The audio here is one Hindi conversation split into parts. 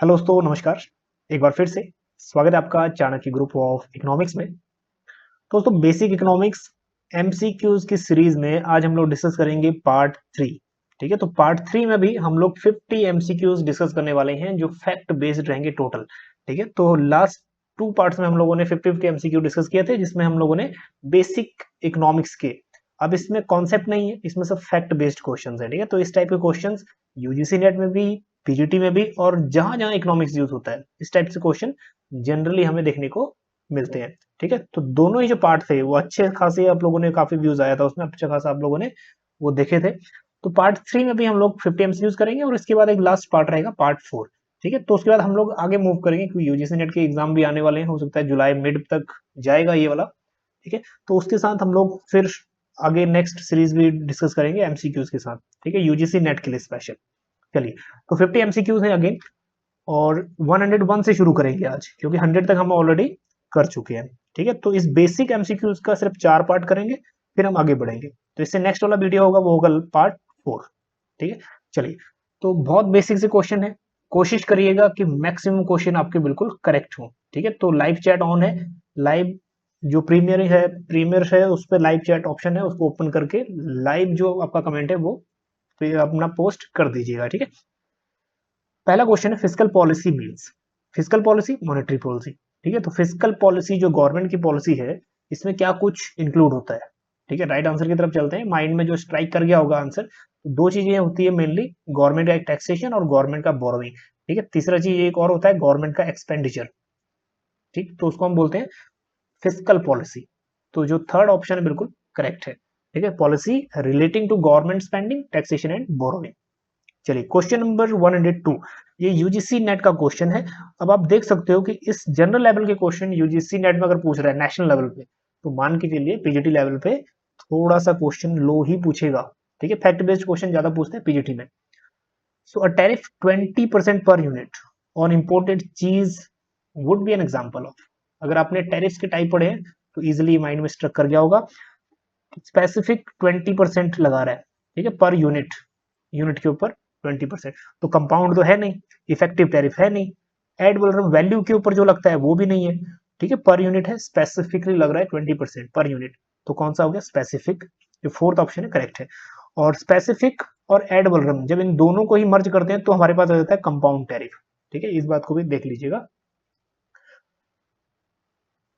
हेलो दोस्तों, नमस्कार। एक बार फिर से स्वागत है आपका चाणक्य ग्रुप ऑफ इकोनॉमिक्स में। तो दोस्तों, बेसिक इकोनॉमिक्स एमसीक्यूज की सीरीज में आज हम लोग डिस्कस करेंगे पार्ट 3। ठीक है, तो पार्ट 3 में भी हम लोग 50 एमसीक्यूज डिस्कस करने वाले हैं जो फैक्ट बेस्ड रहेंगे टोटल। ठीक है, तो लास्ट 2 पार्ट्स में हम लोगों ने 50 एमसीक्यू डिस्कस किए थे, जिसमें हम लोगों ने बेसिक इकोनॉमिक्स के, अब इसमें कॉन्सेप्ट नहीं है, इसमें सब फैक्ट बेस्ड क्वेश्चंस है। ठीक है, तो इस टाइप के क्वेश्चंस यूजीसी नेट में भी, पीजीटी में भी, और जहां जहां इकोनॉमिक्स यूज होता है इस टाइप से क्वेश्चन जनरली हमें देखने को मिलते हैं। ठीक है, तो दोनों ही जो पार्ट थे वो अच्छे खासे, आप लोगों ने काफी व्यूज आया था उसमें, अच्छा खासा आप लोगों ने वो देखे थे। तो पार्ट 3 में भी हम लोग 50 एमसीक्यूज करेंगे और इसके बाद एक लास्ट पार्ट रहेगा पार्ट 4। ठीक है, तो उसके बाद हम लोग आगे मूव करेंगे क्योंकि यूजीसी नेट के एग्जाम भी आने वाले हैं, हो सकता है जुलाई मिड तक जाएगा ये वाला। ठीक है, तो उसके साथ हम लोग फिर आगे नेक्स्ट सीरीज भी डिस्कस करेंगे एमसीक्यूज के साथ। ठीक है, यूजीसी नेट के लिए स्पेशल। चलिए, तो 50 एमसीक्यूज हैं अगेन, और 101 से शुरू करेंगे आज, क्योंकि 100 तक हम ऑलरेडी कर चुके हैं। ठीक है, तो इस बेसिक एमसीक्यूज का सिर्फ 4 पार्ट करेंगे, फिर हम आगे बढ़ेंगे। तो इससे नेक्स्ट वाला वीडियो होगा वो होगा पार्ट 4। ठीक है, चलिए, तो बहुत बेसिक से क्वेश्चन है, कोशिश करिएगा कि मैक्सिमम क्वेश्चन आपके बिल्कुल करेक्ट हो। ठीक है, तो लाइव चैट ऑन है, लाइव जो प्रीमियर है उस पर लाइव चैट ऑप्शन है, उसको ओपन करके लाइव जो आपका कमेंट है वो फिर अपना पोस्ट कर दीजिएगा। ठीक है, पहला क्वेश्चन है fiscal policy means. Fiscal policy monetary policy. ठीक है, तो फिस्कल पॉलिसी जो गवर्नमेंट की पॉलिसी है, इसमें क्या कुछ इंक्लूड होता है। ठीक है, राइट आंसर की तरफ चलते हैं। माइंड में जो स्ट्राइक कर गया होगा आंसर, तो दो चीजें होती है मेनली, गवर्नमेंट का टैक्सेशन और गवर्नमेंट का बोरोइंग। ठीक है, तीसरा चीज एक और होता है गवर्नमेंट का एक्सपेंडिचर। ठीक, तो उसको हम बोलते हैं फिस्कल पॉलिसी। तो जो थर्ड ऑप्शन है बिल्कुल करेक्ट है। ठीक है, policy relating to government spending, taxation and borrowing. चलिए, क्वेश्चन नंबर 102, ये यूजीसी नेट का क्वेश्चन है। अब आप देख सकते हो कि इस जनरल लेवल के क्वेश्चन यूजीसी नेट में अगर पूछ रहा है नेशनल लेवल पे, तो मान के चलिए पीजीटी लेवल पे थोड़ा सा क्वेश्चन लो ही पूछेगा। ठीक है, फैक्ट बेस्ड क्वेश्चन ज्यादा पूछते हैं पीजीटी में। सो अ tariff 20% per unit on imported cheese would be an example of. अगर आपने टैरिफ के टाइप पढ़े हैं तो इजिली माइंड में स्ट्रक कर गया होगा। स्पेसिफिक 20% लगा रहा है, ठीक है, पर यूनिट, यूनिट के ऊपर 20%, तो कंपाउंड तो है नहीं, इफेक्टिव टैरिफ है नहीं, एड वैलोरम वैल्यू के ऊपर जो लगता है वो भी नहीं है। ठीक है, पर यूनिट है, स्पेसिफिकली लग रहा है 20% पर यूनिट, तो कौन सा हो गया स्पेसिफिक, जो फोर्थ ऑप्शन है करेक्ट है। और स्पेसिफिक और एड वैलोरम जब इन दोनों को ही मर्ज करते हैं तो हमारे पास आ जाता है कंपाउंड टैरिफ। ठीक है, इस बात को भी देख लीजिएगा।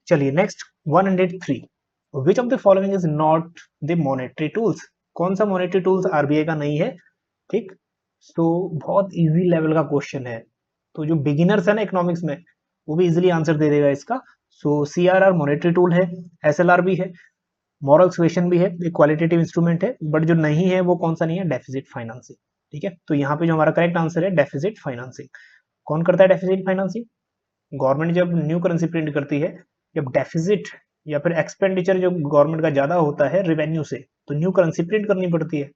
चलिए next, 103, which of the following is not the monetary tools. कौन सा मॉनेटरी टूल्स आरबीआई का नहीं है। ठीक, तो बहुत इजी लेवल का क्वेश्चन है, तो जो बिगिनर्स है ना इकोनॉमिक्स में वो भी इजीली आंसर दे देगा इसका। सो सीआरआर मॉनेटरी टूल है, एसएलआर भी है, मॉरल सुएशन भी है, एक क्वालिटेटिव इंस्ट्रूमेंट है, बट जो नहीं है वो कौन सा नहीं है, डेफिसिट फाइनेंसिंग। ठीक है, तो यहाँ पे जो हमारा करेक्ट आंसर है डेफिसिट फाइनेंसिंग। कौन करता है डेफिसिट फाइनेंसिंग, गवर्नमेंट जब न्यू करेंसी प्रिंट करती है, जब डेफिसिट या फिर एक्सपेंडिचर जो गवर्नमेंट का ज्यादा होता है रेवेन्यू से, तो न्यू करेंसी प्रिंट करनी पड़ती है।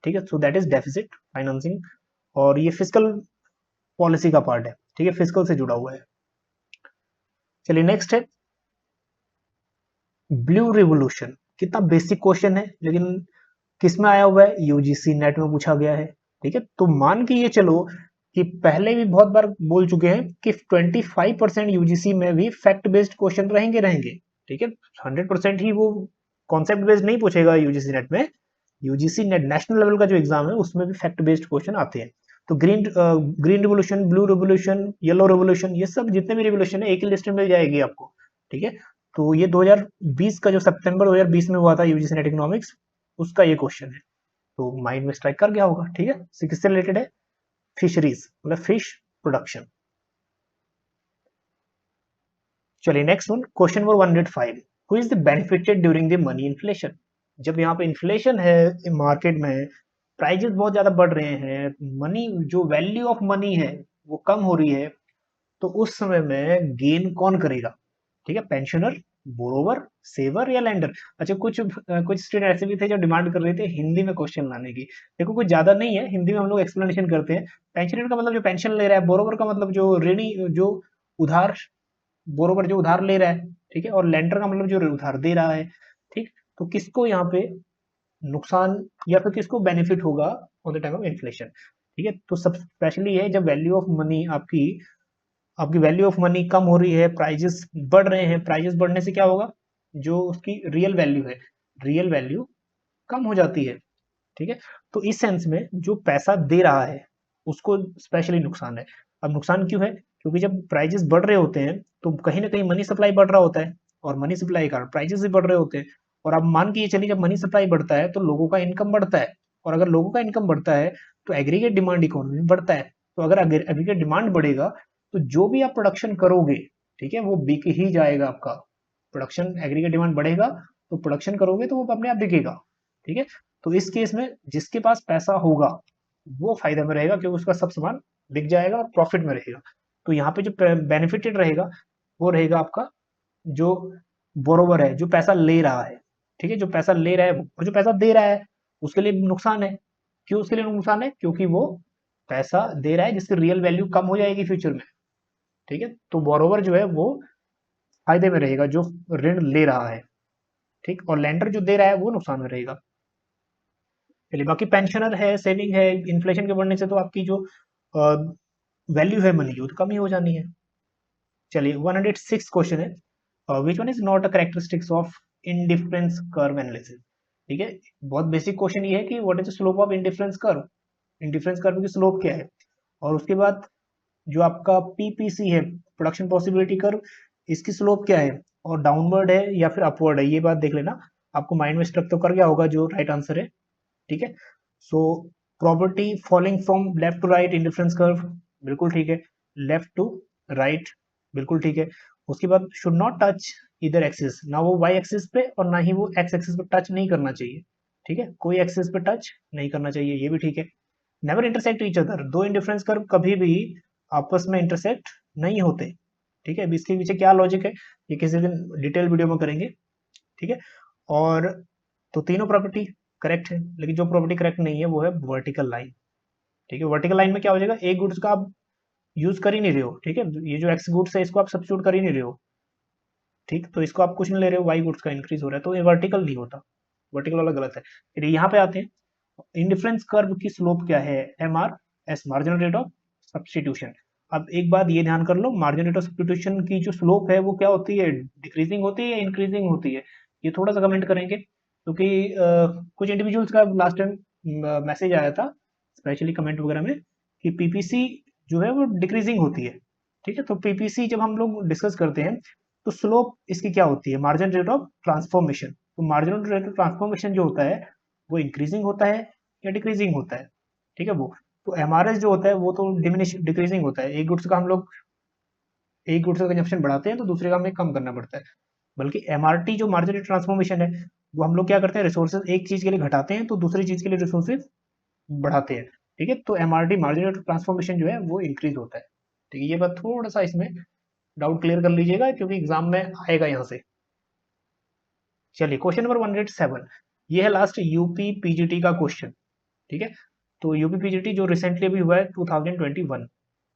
ठीक है, so that is deficit financing, और ये फिस्कल पॉलिसी का पार्ट है। ठीक है, फिस्कल से जुड़ा हुआ है। चलिए नेक्स्ट है ब्लू रिवोल्यूशन। कितना बेसिक क्वेश्चन है, लेकिन किस में आया हुआ है, यूजीसी नेट में पूछा गया है। ठीक है, तो मान के ये चलो कि पहले भी बहुत बार बोल चुके हैं कि 25% यूजीसी में भी फैक्ट बेस्ड क्वेश्चन रहेंगे। ठीक है, 100% ही वो कॉन्सेप्ट बेस्ड नहीं पूछेगा यूजीसी नेट में। यूजीसी नेट नेशनल लेवल का जो एग्जाम है उसमें भी फैक्ट बेस्ड क्वेश्चन आते हैं। तो green revolution, blue revolution, yellow revolution, ये सब जितने भी रिवोल्यूशन है एक ही लिस्ट में मिल जाएगी आपको। ठीक है, तो ये 2020 का जो सितंबर 2020 में हुआ था यूजीसी नेट इकोनॉमिक्स, उसका ये क्वेश्चन है, तो माइंड में स्ट्राइक कर गया होगा। ठीक है, किससे रिलेटेड है, फिशरीज, मतलब फिश प्रोडक्शन। चलिए next one, question number 105, who is the benefited during the money inflation. जब यहाँ पे इन्फ्लेशन है मार्केट में, प्राइजेस बहुत ज्यादा बढ़ रहे हैं, मनी जो वैल्यू ऑफ मनी है वो कम हो रही है, तो उस समय में गेन कौन करेगा। ठीक है, पेंशनर, बोरोवर, सेवर या लैंडर। अच्छा, कुछ स्टूडेंट ऐसे भी थे जो डिमांड कर रहे थे हिंदी में क्वेश्चन लाने की। देखो कुछ ज्यादा नहीं है, हिंदी में हम लोग एक्सप्लेनेशन करते हैं। पेंशनर का मतलब जो पेंशन ले रहा है, बोरोवर का मतलब जो ऋणी, जो उधार, बोरोवर जो उधार ले रहा है। ठीक है, और लैंडर का मतलब जो उधार दे रहा है। ठीक, तो किसको यहाँ पे नुकसान या फिर किसको बेनिफिट होगा on the time of inflation. ठीक है। तो सब स्पेशली है जब वैल्यू ऑफ मनी आपकी आपकी वैल्यू ऑफ मनी कम हो रही है, प्राइजेस बढ़ रहे हैं, प्राइजेस बढ़ने से क्या होगा, जो उसकी रियल वैल्यू है, रियल वैल्यू कम हो जाती है। ठीक है। तो इस सेंस में जो पैसा दे रहा है उसको स्पेशली नुकसान है। अब नुकसान क्यों है, क्योंकि जब प्राइजेस बढ़ रहे होते हैं तो कहीं ना कहीं मनी सप्लाई बढ़ रहा होता है, और मनी सप्लाई के कारण प्राइजेस भी बढ़ रहे होते हैं। और अब मान के ये चलिए जब मनी सप्लाई बढ़ता है तो लोगों का इनकम बढ़ता है, और अगर लोगों का इनकम बढ़ता है तो एग्रीगेट डिमांड इकोनॉमी में बढ़ता है। तो अगर एग्रीगेट डिमांड बढ़ेगा तो जो भी आप प्रोडक्शन करोगे, ठीक है, वो बिक ही जाएगा आपका। प्रोडक्शन एग्रीगेट डिमांड बढ़ेगा तो प्रोडक्शन करोगे तो वो अपने आप बिकेगा। ठीक है। तो इस केस में जिसके पास पैसा होगा वो फायदे में रहेगा, क्योंकि उसका सब सामान बिक जाएगा और प्रॉफिट में रहेगा। तो यहाँ पे जो बेनिफिटेड रहेगा वो रहेगा आपका जो बोरोवर है, जो पैसा ले रहा है। ठीक है, जो पैसा ले रहा है और जो पैसा दे रहा है उसके लिए नुकसान है। क्यों उसके लिए नुकसान है, क्योंकि वो पैसा दे रहा है जिसकी रियल वैल्यू कम हो जाएगी फ्यूचर में। ठीक है। तो बोरोवर जो है वो फायदे में रहेगा जो ऋण ले रहा है। ठीक, और लेंडर जो दे रहा है वो नुकसान में रहेगा। चलिए, बाकी पेंशनर है, सेविंग है, इन्फ्लेशन के बढ़ने से तो आपकी जो वैल्यू है मनी की वो तो कम ही हो जानी है। चलिए, 106 क्वेश्चन है, which one is not a characteristics of indifference curve analysis. ठीक है, बहुत बेसिक क्वेश्चन ये है कि what is the slope of indifference curve, indifference curve की स्लोप क्या है। और उसके बाद जो आपका पीपीसी है, प्रोडक्शन पॉसिबिलिटी कर्व, इसकी स्लोप क्या है, और डाउनवर्ड है या फिर अपवर्ड है, ये बात देख लेना। आपको माइंड में स्ट्रक तो कर गया होगा जो राइट आंसर है। ठीक है। So property falling from left to right indifference curve, बिल्कुल ठीक है। लेफ्ट टू राइट, बिल्कुल ठीक है। उसके बाद शुड नॉट टच इधर एक्सिस, ना वो वाई एक्सिस पे और ना ही वो एक्स एक्सिस पे टच नहीं करना चाहिए। ठीक है, कोई एक्सिस पे टच नहीं करना चाहिए, ये भी ठीक है। नेवर इंटरसेक्ट ईच अदर, दो इंडिफरेंस कर्व कभी भी आपस में इंटरसेक्ट नहीं होते। ठीक है, अब इसके पीछे क्या लॉजिक है ये किसी दिन डिटेल वीडियो में करेंगे। ठीक है। और तो तीनों प्रॉपर्टी करेक्ट है, लेकिन जो प्रॉपर्टी करेक्ट नहीं है वो है वर्टिकल लाइन। ठीक है, वर्टिकल लाइन में क्या हो जाएगा, एक गुड्स का आप यूज कर ही नहीं रहे हो। ठीक है, ये जो एक्स गुड्स है इसको आप सब्स्टिट्यूट कर ही नहीं रहे हो। ठीक, तो इसको आप कुछ नहीं ले रहे हो, वाई गुड्स का इंक्रीज हो रहा है, तो ये वर्टिकल नहीं होता, वर्टिकल वाला गलत है। फिर यहाँ पे आते हैं, इंडिफरेंस कर्व की स्लोप क्या है, M R S, marginal rate of substitution. अब एक बात ये ध्यान कर लो, मार्जिनल रेट ऑफ सब्सटीट्यूशन की जो स्लोप है वो क्या होती है, डिक्रीजिंग होती है या इंक्रीजिंग होती है, ये थोड़ा सा कमेंट करेंगे, क्योंकि कुछ इंडिविजुअल्स का लास्ट टाइम मैसेज आया था स्पेशली कमेंट वगैरह में कि पीपीसी जो है वो डिक्रीजिंग होती है। ठीक है, तो पीपीसी जब हम लोग डिस्कस करते हैं तो स्लोप इसकी क्या होती है, मार्जिनल रेट ऑफ ट्रांसफॉर्मेशन। तो मार्जिनल रेट ऑफ ट्रांसफॉर्मेशन जो होता है वो इंक्रीजिंग होता है या डिक्रीजिंग होता है। ठीक है, वो तो एमआरएस जो होता है वो तो डिमिनिश डिक्रीजिंग होता है, एक गुड्स का हम लोग एक गुड्स का कंजप्शन बढ़ाते हैं तो दूसरे का हमें कम करना पड़ता है। बल्कि एमआरटी जो मार्जिनल ट्रांसफॉर्मेशन है वो हम लोग क्या करते हैं, रिसोर्सेज एक चीज के लिए घटाते हैं तो दूसरी चीज के लिए रिसोर्सेज बढ़ाते हैं। ठीक है, तो एमआरटी मार्जिनल ट्रांसफॉर्मेशन जो है वो इंक्रीज होता है। ठीक है, ये बात थोड़ा सा इसमें डाउट क्लियर कर लीजिएगा क्योंकि एग्जाम में आएगा यहाँ से। चलिए, क्वेश्चन नंबर 107, ये है लास्ट यूपी पीजीटी का क्वेश्चन। ठीक है, तो यूपी पीजीटी जो रिसेंटली अभी हुआ है 2021।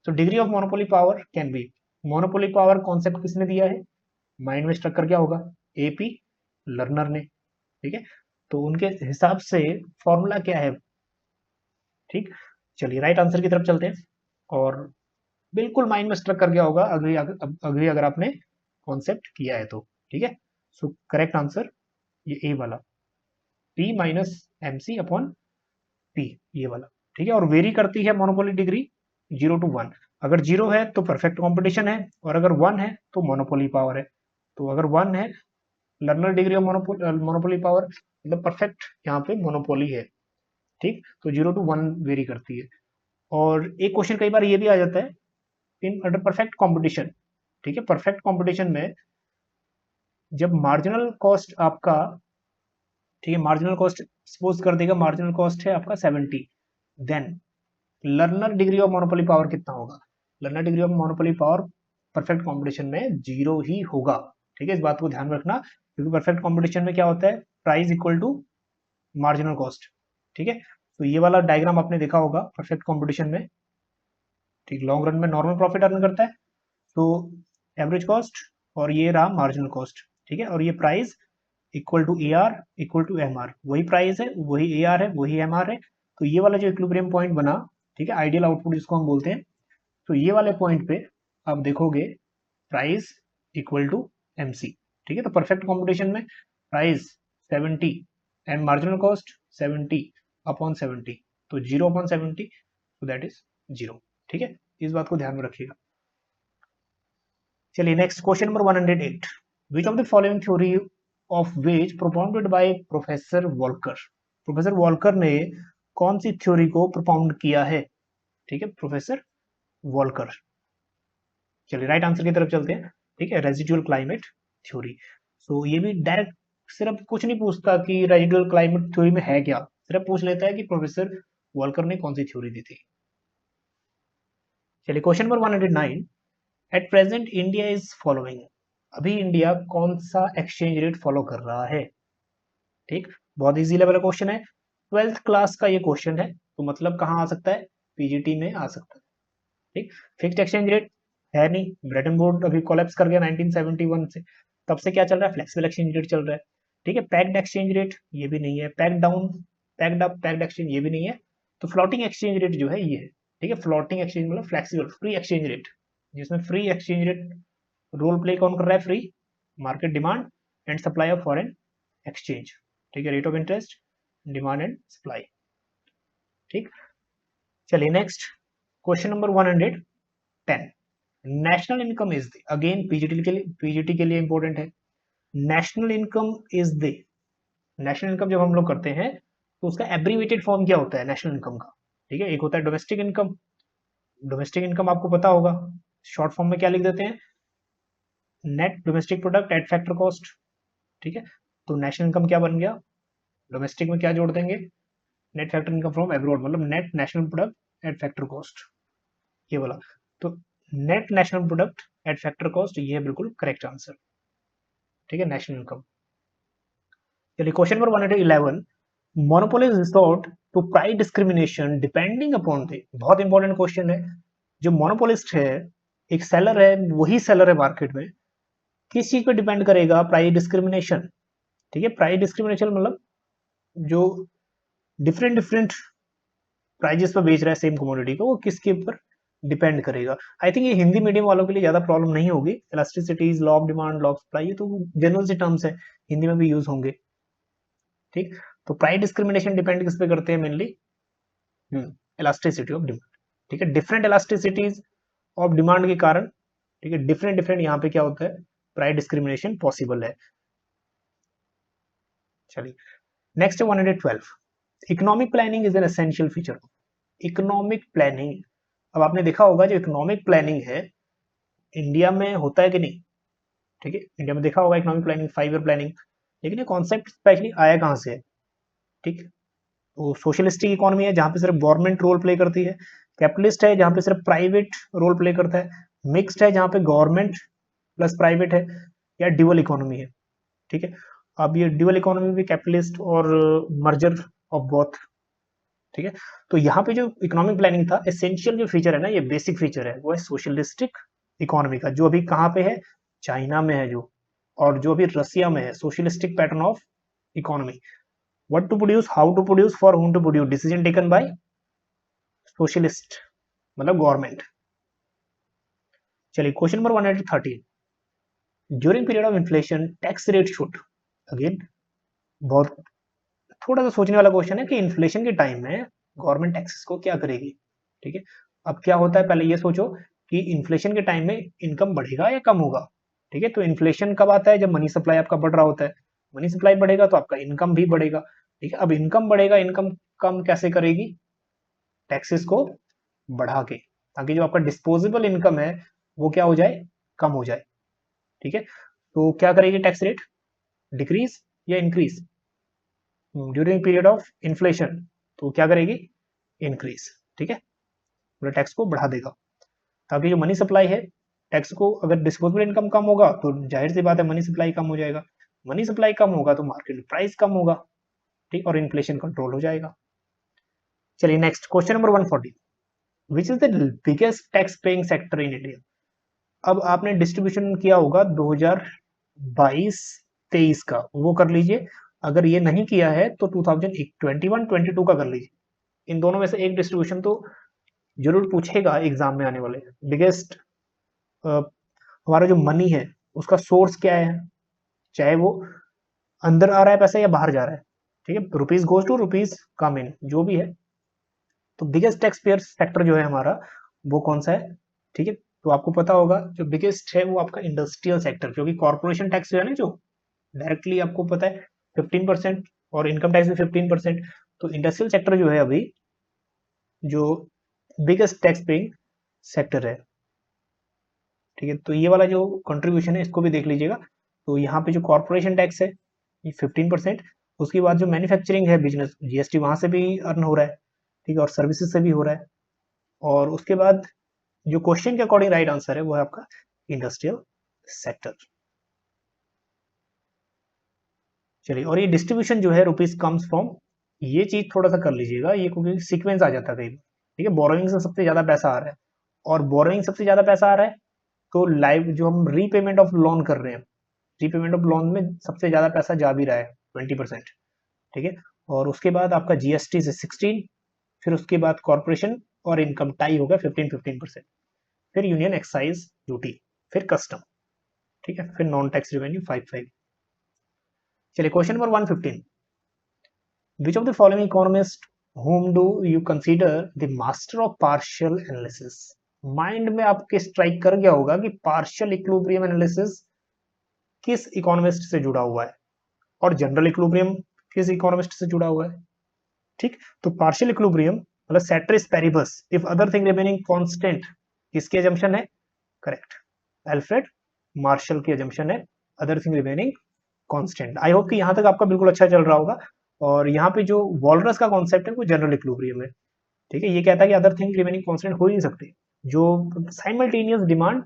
तो degree of monopoly power can be, monopoly power concept किसने दिया है, माइंड में स्ट्रक्चर क्या होगा, एपी लर्नर ने। ठीक है, तो उनके हिसाब से फॉर्मूला क्या है। ठीक, चलिए राइट आंसर की तरफ चलते हैं, और बिल्कुल माइंड में स्ट्रक कर गया होगा अग्री अगर आपने कॉन्सेप्ट किया है तो। ठीक है, सो करेक्ट आंसर ये ए वाला, P minus M C upon P, ये वाला। ठीक है, और वेरी करती है मोनोपोली डिग्री 0 to 1। अगर 0 है तो परफेक्ट कंपटीशन है, और अगर 1 है तो मोनोपोली पावर है। तो अगर 1 है learner degree of monopoly power, मतलब परफेक्ट यहाँ पे मोनोपोली है। ठीक, तो 0 to 1 वेरी करती है। और एक क्वेश्चन कई बार ये भी आ जाता है इन अंडर परफेक्ट कंपटीशन। ठीक है, परफेक्ट कंपटीशन में जब मार्जिनल कॉस्ट आपका, ठीक है, मार्जिनल कॉस्ट सपोज कर देगा, मार्जिनल कॉस्ट है आपका 70, then Lerner degree of monopoly power कितना होगा, Lerner degree of monopoly power perfect competition में 0 ही होगा। ठीक है, इस बात को ध्यान रखना, क्योंकि परफेक्ट कंपटीशन में क्या होता है, price equal to marginal cost. ठीक है, तो ये वाला डायग्राम आपने देखा होगा परफेक्ट कंपटीशन में। ठीक, लॉन्ग रन में नॉर्मल प्रॉफिट अर्न करता है तो एवरेज कॉस्ट, और ये रहा मार्जिनल कॉस्ट। ठीक है, और ये price equal to A R equal to M R, वही प्राइस है, वही ए आर है, वही एम आर है। तो ये वाला जो इक्विलिब्रियम पॉइंट बना ठीक है, आइडियल आउटपुट जिसको हम बोलते हैं। तो ये वाले पॉइंट पे आप देखोगे प्राइस इक्वल टू एमसी, ठीक है। तो परफेक्ट कॉम्पिटिशन में price 70 and marginal cost 70 upon 70, तो 0 अपॉन 70, तो दैट इज 0, ठीक है। इस बात को ध्यान में रखिएगा। चलिए next question number 108, which of the following theory of ways propounded by professor Volker. Professor Volker ने कौन सी थ्योरी को प्रोपाउंड किया है, ठीक है, प्रोफेसर वॉल्कर। चलिए राइट आंसर की तरफ चलते हैं, ठीक है, रेजिडुअल क्लाइमेट थ्योरी। सो ये भी डायरेक्ट सिर्फ कुछ नहीं पूछता कि रेजिडुअल क्लाइमेट थ्योरी में है क्या, सिर्फ पूछ लेता है कि प्रोफेसर वॉल्कर ने कौन सी थ्योरी दी थी। चलिए question number 109, at present India is following. अभी इंडिया कौन सा एक्सचेंज रेट फॉलो कर रहा है, ठीक। बहुत इजी लेवल का क्वेश्चन है, 12th क्लास का ये क्वेश्चन है, तो मतलब कहाँ आ सकता है, पीजीटी में आ सकता है, ठीक। फिक्स्ड एक्सचेंज रेट है नहीं, ब्रेटन वुड अभी कोलैप्स कर गया 1971 से, तब से क्या चल रहा है, फ्लेक्सिबल एक्सचेंज रेट चल रहा है, ठीक है। पैक्ड एक्सचेंज रेट ये भी नहीं है, packed down, packed up, packed exchange ये भी नहीं है, तो फ्लोटिंग एक्सचेंज रेट जो है ये है, ठीक है। फ्लोटिंग एक्सचेंज मतलब फ्लेक्सिबल फ्री एक्सचेंज रेट, जिसमें free exchange rate role play कौन कर रहा है, free market demand and supply of foreign exchange, ठीक है, rate of interest, demand and supply, ठीक। चलिए next question number 110, national income is the, again PGT के लिए इंपॉर्टेंट है, national income is the, national income जब हम लोग करते हैं तो उसका एब्रीवेटेड फॉर्म क्या होता है नेशनल इनकम का, ठीक है। एक होता है डोमेस्टिक इनकम, डोमेस्टिक इनकम आपको पता होगा, शॉर्ट फॉर्म में क्या लिख देते हैं, net domestic product at factor cost, ठीक है। तो नेशनल इनकम क्या बन गया, डोमेस्टिक में क्या जोड़ देंगे, net factor income from abroad, मतलब net national product at factor cost, ये वाला। तो net national product at factor cost, ये है बिल्कुल करेक्ट आंसर, ठीक है, नेशनल इनकम। चलिए question number 111, monopoly resort to price discrimination depending upon the, बहुत इंपॉर्टेंट क्वेश्चन है। जो मोनोपोलिस्ट है, एक सेलर है, वही सेलर है मार्केट में, किस चीज पे डिपेंड करेगा, प्राइस डिस्क्रिमिनेशन, ठीक है। प्राइस डिस्क्रिमिनेशन मतलब जो डिफरेंट डिफरेंट प्राइजेस पर बेच रहा है सेम कमोडिटी को, वो किसके ऊपर डिपेंड करेगा। आई थिंक ये हिंदी मीडियम वालों के लिए ज्यादा प्रॉब्लम नहीं होगी, इलास्टिसिटीज, law of demand, law of supply, ये तो जनरल से टर्म्स है, हिंदी में भी यूज होंगे, ठीक। तो प्राइस डिस्क्रिमिनेशन डिपेंड किस पे करते हैं मेनली, इलास्टिसिटी ऑफ डिमांड, ठीक है। डिफरेंट इलास्टिसिटीज ऑफ डिमांड के कारण, ठीक है, डिफरेंट डिफरेंट यहाँ पे क्या होता है, प्राइस डिस्क्रिमिनेशन पॉसिबल है। चलिए next 112, economic planning is an essential feature. Economic planning, अब आपने देखा होगा जो इकोनॉमिक प्लानिंग है इंडिया में होता है कि नहीं, ठीक है, इंडिया में देखा होगा इकोनॉमिक प्लानिंग, 5 ईयर प्लानिंग, लेकिन ये कॉन्सेप्ट स्पेशली आया कहाँ से है, ठीक। तो सोशलिस्टिक इकोनॉमी है जहां पे सिर्फ गवर्नमेंट रोल प्ले करती है, कैपिटलिस्ट है जहां पे सिर्फ प्राइवेट रोल प्ले करता है, मिक्स्ड है जहां पे गवर्नमेंट प्लस प्राइवेट है, या ड्यूअल इकोनॉमी है, ठीक है। अब ये ड्यूअल इकोनॉमी भी कैपिटलिस्ट और मर्जर ऑफ बोथ, ठीक है। तो यहाँ पे जो इकोनॉमिक प्लानिंग था, एसेंशियल जो फीचर है ना, ये बेसिक फीचर है, वो है सोशलिस्टिक इकोनॉमी का, जो अभी कहाँ पे है, चाइना में है जो, और जो अभी रसिया में है, socialistic pattern of economy. What to produce, how to produce, for whom to produce, decision taken by socialist, मतलब गवर्नमेंट। चलिए question number 113, during period of inflation tax rate should, again बहुत थोड़ा सा सोचने वाला क्वेश्चन है कि इन्फ्लेशन के टाइम में गवर्नमेंट टैक्सेस को क्या करेगी, ठीक है। अब क्या होता है, पहले ये सोचो कि इन्फ्लेशन के टाइम में इनकम बढ़ेगा या कम होगा, ठीक है। तो इन्फ्लेशन कब आता है, जब मनी सप्लाई आपका बढ़ रहा होता है, मनी सप्लाई बढ़ेगा तो आपका इनकम भी बढ़ेगा, ठीक है। अब इनकम बढ़ेगा, इनकम कम कैसे करेगी, टैक्सेस को बढ़ा के, ताकि जो आपका डिस्पोजेबल इनकम है वो क्या हो जाए, कम हो जाए, ठीक है। तो क्या करेगी टैक्स रेट, डिक्रीज या increase, during period of inflation, तो क्या करेगी, इंक्रीज, ठीक है, मतलब टैक्स को बढ़ा देगा, ताकि जो मनी सप्लाई है, टैक्स को, अगर डिस्पोजेबल इनकम कम होगा तो जाहिर सी बात है मनी सप्लाई कम हो जाएगा, मनी सप्लाई कम होगा तो मार्केट प्राइस कम होगा, ठीक, और इन्फ्लेशन कंट्रोल हो जाएगा। चलिए next question number 140, which is the biggest tax paying sector in India. अब आपने डिस्ट्रीब्यूशन किया होगा 2022-23 का, वो कर लीजिए, अगर ये नहीं किया है तो 2021-22 का कर लीजिए, इन दोनों में से एक डिस्ट्रीब्यूशन तो जरूर पूछेगा एग्जाम में आने वाले। बिगेस्ट हमारा जो मनी है उसका सोर्स क्या है, चाहे वो अंदर आ रहा है पैसा या बाहर जा रहा है, ठीक है, रुपीज गोज टू रुपीज कम इन, जो भी है। तो बिगेस्ट टैक्स पेयर सेक्टर जो है हमारा वो कौन सा है, ठीक है। तो आपको पता होगा जो बिगेस्ट है वो आपका इंडस्ट्रियल सेक्टर, क्योंकि कॉर्पोरेशन टैक्स जो है ना, जो डायरेक्टली आपको पता है 15% और इनकम टैक्स भी 15%। तो इंडस्ट्रियल सेक्टर जो है अभी जो बिगेस्ट टैक्स पेइंग सेक्टर है, ठीक है। तो ये वाला जो कंट्रीब्यूशन है इसको भी देख लीजिएगा। तो यहाँ पे जो कॉर्पोरेशन टैक्स है ये 15%, उसके बाद जो मैन्युफैक्चरिंग है बिजनेस, जीएसटी वहां से भी अर्न हो रहा है, ठीक है, और सर्विसेज से भी हो रहा है। और उसके बाद जो क्वेश्चन के अकॉर्डिंग राइट आंसर है वो है आपका इंडस्ट्रियल सेक्टर। चलिए, और ये डिस्ट्रीब्यूशन जो है रुपीज कम्स फ्रॉम, ये चीज थोड़ा सा कर लीजिएगा, ये क्योंकि सीक्वेंस आ जाता है कहीं, ठीक है। बोरोइंग से सबसे ज्यादा पैसा आ रहा है, और बोरोइंग सबसे ज्यादा पैसा आ रहा है, तो लाइव जो हम रीपेमेंट ऑफ लोन कर रहे हैं, रीपेमेंट ऑफ लोन में सबसे ज्यादा पैसा जा भी रहा है 20%, ठीक है। और उसके बाद आपका जीएसटी से 16, फिर उसके बाद कॉर्पोरेशन और इनकम टाई होगा 15%, फिर यूनियन एक्साइज ड्यूटी, फिर कस्टम, ठीक है, फिर नॉन टैक्स रेवेन्यू 5 चलिए, question number 115, which of the following economist whom do you consider the master of partial analysis? Mind में आपके स्ट्राइक कर गया होगा कि पार्शियल इक्विलिब्रियम एनालिसिस किस इकोनॉमिस्ट से जुड़ा हुआ है, और जनरल इक्विलिब्रियम किस इकोनॉमिस्ट से जुड़ा हुआ है, ठीक। तो पार्शियल इक्विलिब्रियम मतलब ceteris paribus if other thing remaining constant, किसकी अजम्पशन है, करेक्ट, अल्फ्रेड मार्शल की अजम्पशन है, other thing remaining constant. I hope कि यहां तक आपका बिल्कुल अच्छा चल रहा होगा। और यहाँ पे जो वॉलरस का कॉन्सेप्ट है वो जनरल इक्विलिब्रियम है, ठीक है। ये कहता है कि अदर थिंग रिमेनिंग कांस्टेंट हो ही नहीं सकते, जो साइमल्टेनियस डिमांड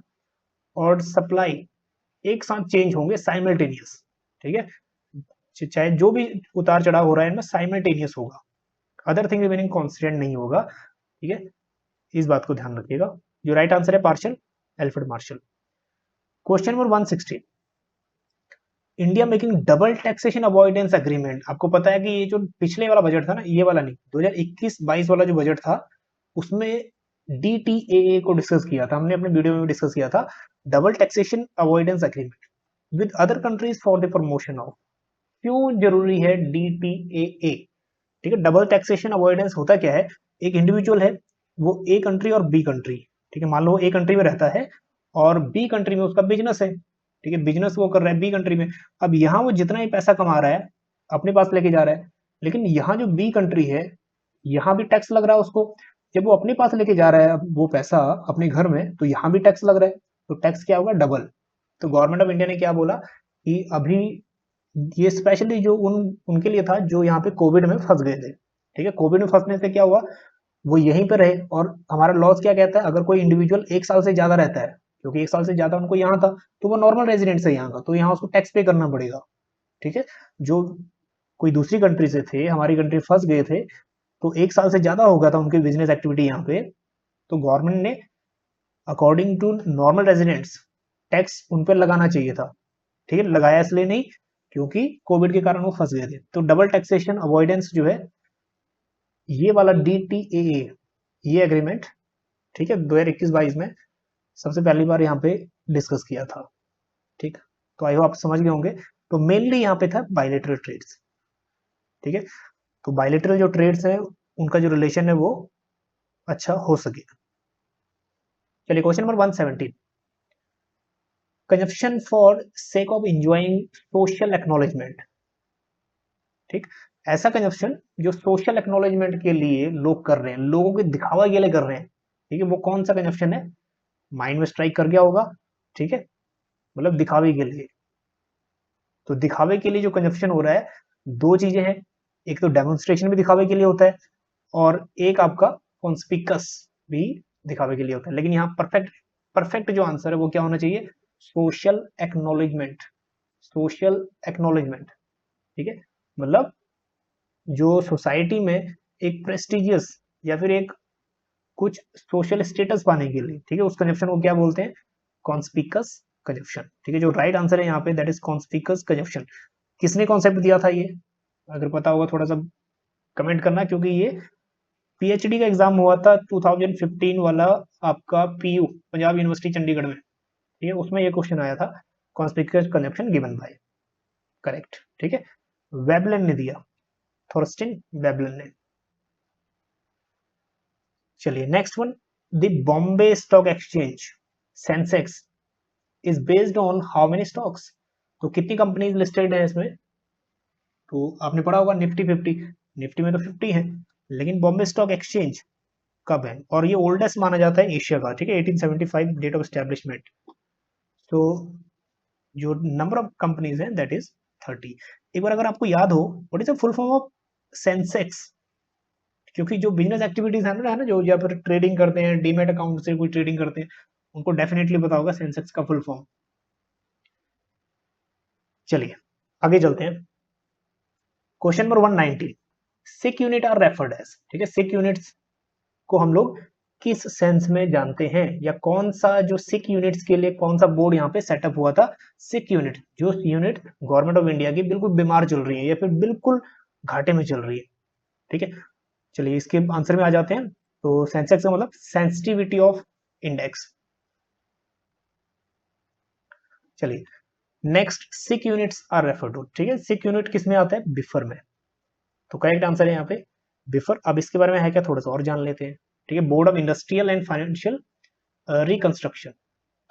और सप्लाई एक साथ चेंज होंगे साइमल्टेनियस, ठीक है। चाहे जो भी उतार चढ़ाव हो रहा है इनमें साइमल्टेनियस होगा, अदर थिंग रिमेनिंग कांस्टेंट नहीं होगा, ठीक है। इस बात को ध्यान रखिएगा। जो राइट आंसर है partial, Alfred Marshall. Question number 116, India making double taxation avoidance agreement. आपको पता है कि ये जो पिछले वाला बजट था ना, ये वाला नहीं, 2021-22 वाला जो बजट था उसमें डीटीएए को डिस्कस किया था, हमने अपने वीडियो में डिस्कस किया था, double taxation avoidance agreement with other countries for the promotion of. क्यों जरूरी है डीटीएए, ठीक है। डबल टैक्सेशन अवॉइडेंस होता क्या है, एक इंडिविजुअल है वो ए कंट्री और बी कंट्री, ठीक है, मान लो ए कंट्री में रहता है और बी कंट्री में उसका बिजनेस है, ठीक है, बिजनेस वो कर रहा है बी कंट्री में। अब यहाँ वो जितना ही पैसा कमा रहा है अपने पास लेके जा रहा है, लेकिन यहाँ जो बी कंट्री है यहाँ भी टैक्स लग रहा है उसको। जब वो अपने पास लेके जा रहा है वो पैसा अपने घर में, तो यहाँ भी टैक्स लग रहा है, तो टैक्स क्या होगा, डबल। तो गवर्नमेंट ऑफ इंडिया ने क्या बोला कि अभी ये स्पेशली जो उनके लिए था जो यहाँ पे कोविड में फंस गए थे, ठीक है। कोविड में फंसने से क्या हुआ, वो यहीं पे रहे, और हमारा लॉज क्या कहता है, अगर कोई इंडिविजुअल 1 साल से ज्यादा रहता है, क्योंकि 1 साल से ज्यादा उनको यहाँ था, तो वो नॉर्मल रेजिडेंट है यहाँ का, तो यहाँ उसको टैक्स पे करना पड़ेगा, ठीक है। जो कोई दूसरी कंट्री से थे, हमारी कंट्री फंस गए थे, तो 1 साल से ज्यादा हो गया था उनकी बिजनेस एक्टिविटी यहाँ पे, तो गवर्नमेंट ने according to normal residents tax उन पर लगाना चाहिए था, ठीक है। लगाया इसलिए नहीं क्योंकि कोविड के कारण वो फंस गए थे। तो डबल टैक्सेशन अवॉइडेंस जो है ये वाला डीटीएए, ये एग्रीमेंट, ठीक है, 2021-22 में सबसे पहली बार यहाँ पे डिस्कस किया था, ठीक। तो आई होप आप समझ गए होंगे। तो मेनली यहाँ पे था बायलेटरल ट्रेड्स, ठीक है। तो बायलेटरल जो ट्रेड्स है उनका जो रिलेशन है वो अच्छा हो सके। चलिए, question number 117, consumption for sake of enjoying social acknowledgement, ठीक। ऐसा कंजप्शन जो सोशल एक्नॉलेजमेंट के लिए लोग कर रहे हैं, लोगों के दिखावा के लिए कर रहे हैं, ठीक है, वो कौन सा कंजप्शन है, माइंड में स्ट्राइक कर गया होगा, ठीक है, मतलब दिखावे के लिए। तो दिखावे के लिए जो कंजप्शन हो रहा है, दो चीजें हैं, एक तो डेमोन्स्ट्रेशन भी दिखावे के लिए होता है, और एक आपका कॉन्स्पिकस भी दिखावे के लिए होता है। लेकिन यहाँ परफेक्ट परफेक्ट जो आंसर है वो क्या होना चाहिए, सोशल एक्नॉलेजमेंट, सोशल एक्नॉलेजमेंट, ठीक है। मतलब जो सोसाइटी में एक प्रेस्टिजियस या फिर एक कुछ सोशल स्टेटस पाने के लिए, ठीक है, उस कंजप्शन को क्या बोलते हैं, कॉन्स्पिकस कंजप्शन, ठीक है। जो राइट आंसर है यहाँ पे दैट इज कॉन्स्पिकस कंजप्शन। किसने कॉन्सेप्ट दिया था ये, अगर पता होगा थोड़ा सा कमेंट करना, क्योंकि ये पीएचडी का एग्जाम हुआ था 2015 वाला, आपका पीयू पंजाब यूनिवर्सिटी चंडीगढ़ में, ठीक है, उसमें ये क्वेश्चन आया था, conspicuous consumption given by, correct, ठीक है, वेबलन ने दिया, थॉर्स्टिन वेबलन ने। चलिए next one, the Bombay stock exchange Sensex is based on how many stocks, तो कितनी कंपनीज लिस्टेड है इसमें, तो आपने पढ़ा होगा निफ्टी 50, निफ्टी में तो 50 है, लेकिन बॉम्बे स्टॉक एक्सचेंज कब है, और ये ओल्डेस्ट माना जाता है एशिया का, ठीक है, 1875 डेट ऑफ एस्टेब्लिशमेंट, तो जो नंबर ऑफ कंपनीज हैं दैट इज 30। एक बार अगर आपको याद हो what is the full form of Sensex, क्योंकि जो बिजनेस एक्टिविटीज है ना जो या फिर ट्रेडिंग करते हैं, डीमेट अकाउंट से कोई ट्रेडिंग करते हैं, उनको डेफिनेटली पता होगा सेंसेक्स का फुल फॉर्म। चलिए आगे चलते हैं, question number 190, sick unit are referred as, ठीक है, सिक यूनिट्स को हम लोग किस सेंस में जानते हैं, या कौन सा जो सिक यूनिट्स के लिए कौन सा बोर्ड यहाँ पे सेटअप हुआ था, सिक यूनिट, जो यूनिट गवर्नमेंट ऑफ इंडिया की बिल्कुल बीमार चल रही है या फिर बिल्कुल घाटे में चल रही है, ठीक है। चलिए इसके आंसर में आ जाते हैं, तो सेंसेक्स का मतलब सेंसिटिविटी ऑफ इंडेक्स। चलिए next, sick units are refer to, ठीक है, सिक यूनिट किस में आता है, बिफर में, तो करेक्ट आंसर है यहाँ पे बिफर। अब इसके बारे में है क्या, थोड़ा सा और जान लेते हैं, ठीक है, board of industrial and financial reconstruction,